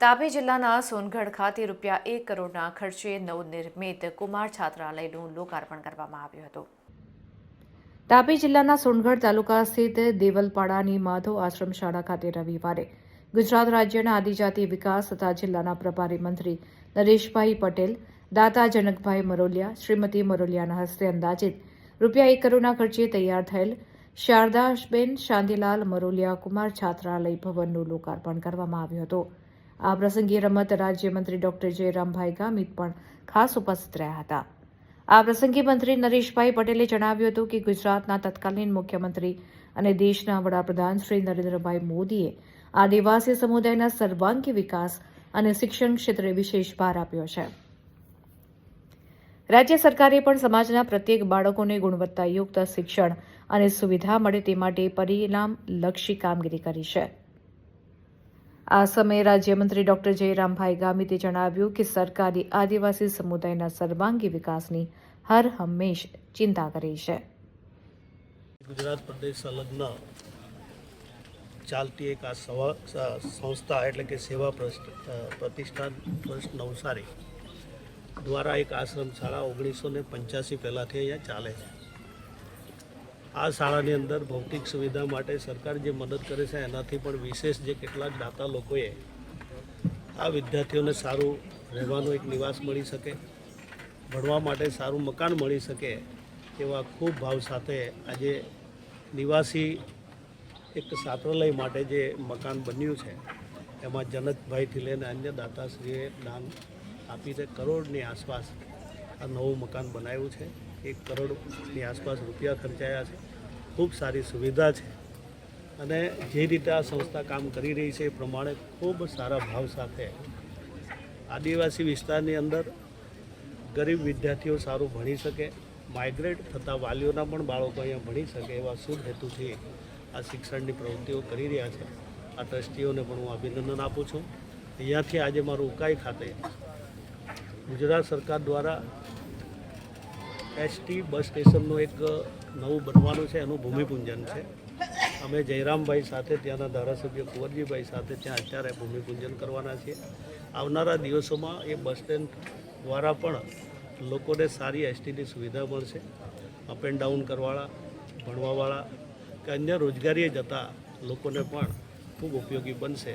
તાપી જિલ્લાના સોનગઢ ખાતે ₹1 કરોડના ખર્ચે નવનિર્મિત કુમાર છાત્રાલયનું લોકાર્પણ કરવામાં આવ્યું હતું। તાપી જિલ્લાના સોનગઢ તાલુકા સ્થિત દેવલપાડાની માધવ આશ્રમ શાળા ખાતે રવિવારે ગુજરાત રાજ્યના આદિજાતિ વિકાસ તથા જિલ્લાના પ્રભારી મંત્રી નરેશભાઈ પટેલ, દાતા જનકભાઈ મરોલિયા, શ્રીમતી મરોલિયાના હસ્તે અંદાજિત ₹1 કરોડના ખર્ચે તૈયાર થયેલ શારદાબેન શાંતિલાલ મરોલિયા કુમાર છાત્રાલય ભવનનું લોકાર્પણ કરવામાં આવ્યું હતું। આ પ્રસંગે રમત રાજ્યમંત્રી ડોક્ટર જયરામભાઈ ગામિત પણ ખાસ ઉપસ્થિત રહ્યા હતા। આ પ્રસંગે મંત્રી નરેશભાઈ પટેલે જણાવ્યું હતું કે ગુજરાતના તત્કાલીન મુખ્યમંત્રી અને દેશના વડાપ્રધાન શ્રી નરેન્દ્રભાઈ મોદીએ આદિવાસી સમુદાયના સર્વાંગી વિકાસ અને શિક્ષણ ક્ષેત્રે વિશેષ ભાર આપ્યો છે। રાજ્ય સરકારે પણ સમાજના પ્રત્યેક બાળકોને ગુણવત્તાયુક્ત શિક્ષણ અને સુવિધા મળે તે માટે પરિણામલક્ષી કામગીરી કરી છે। આ સમયે રાજ્યમંત્રી ડોક્ટર જયરામભાઈ ગામિતે જણાવ્યું કે સરકારે આદિવાસી સમુદાયના સર્વાંગી વિકાસની હર હંમેશ ચિંતા કરી છે। ગુજરાત પ્રદેશ સંલગ્ન ચાલતી એક આ સંસ્થા એટલે કે સેવા પ્રતિષ્ઠાન ટ્રસ્ટ નવસારી દ્વારા એક આશ્રમ શાળા 1985 પહેલાંથી અહીંયા ચાલે છે। આ શાળાની અંદર ભૌતિક સુવિધા માટે સરકાર જે મદદ કરે છે એનાથી પણ વિશેષ જે કેટલાક દાતા લોકોએ આ વિદ્યાર્થીઓને સારું રહેવાનું એક નિવાસ મળી શકે, ભણવા માટે સારું મકાન મળી શકે એવા ખૂબ ભાવ સાથે આજે નિવાસી એક છાત્રાલય માટે જે મકાન બન્યું છે એમાં જનકભાઈથી લઈને અન્ય દાતાશ્રીએ દાન આપીને કરોડની આસપાસ આ નવું મકાન બનાવ્યું છે। 1 કરોડની આસપાસ રૂપિયા ખર્ચાયા છે। ખૂબ સારી સુવિધા છે અને જે રીતે આ સંસ્થા કામ કરી રહી છે એ પ્રમાણે ખૂબ સારા ભાવ સાથે આદિવાસી વિસ્તારની અંદર ગરીબ વિદ્યાર્થીઓ સારું ભણી શકે, માઇગ્રેટ થતા વાલીઓના પણ બાળકો અહીંયા ભણી શકે એવા શુભ હેતુથી આ શિક્ષણની પ્રવૃત્તિઓ કરી રહ્યા છે। આ ટ્રસ્ટીઓને પણ હું અભિનંદન આપું છું। અહીંયાથી આજે મારું ઉકાઈ ખાતે ગુજરાત સરકાર દ્વારા એસટી બસ સ્ટેશનનું એક નવું બનવાનું છે, એનું ભૂમિપૂજન છે। અમે જયરામભાઈ સાથે ત્યાંના ધારાસભ્ય કુંવરજીભાઈ સાથે ત્યાં અત્યારે ભૂમિપૂજન કરવાના છીએ। આવનારા દિવસોમાં એ બસ સ્ટેન્ડ દ્વારા પણ લોકોને સારી એસટીની સુવિધા મળશે। અપ એન્ડ ડાઉન કરવાવાળા, ભણવાવાળા કે અન્ય રોજગારીએ જતા લોકોને પણ ખૂબ ઉપયોગી બનશે।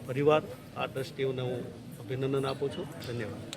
પરિવાર આ ટ્રસ્ટીઓને હું અભિનંદન આપું છું। ધન્યવાદ।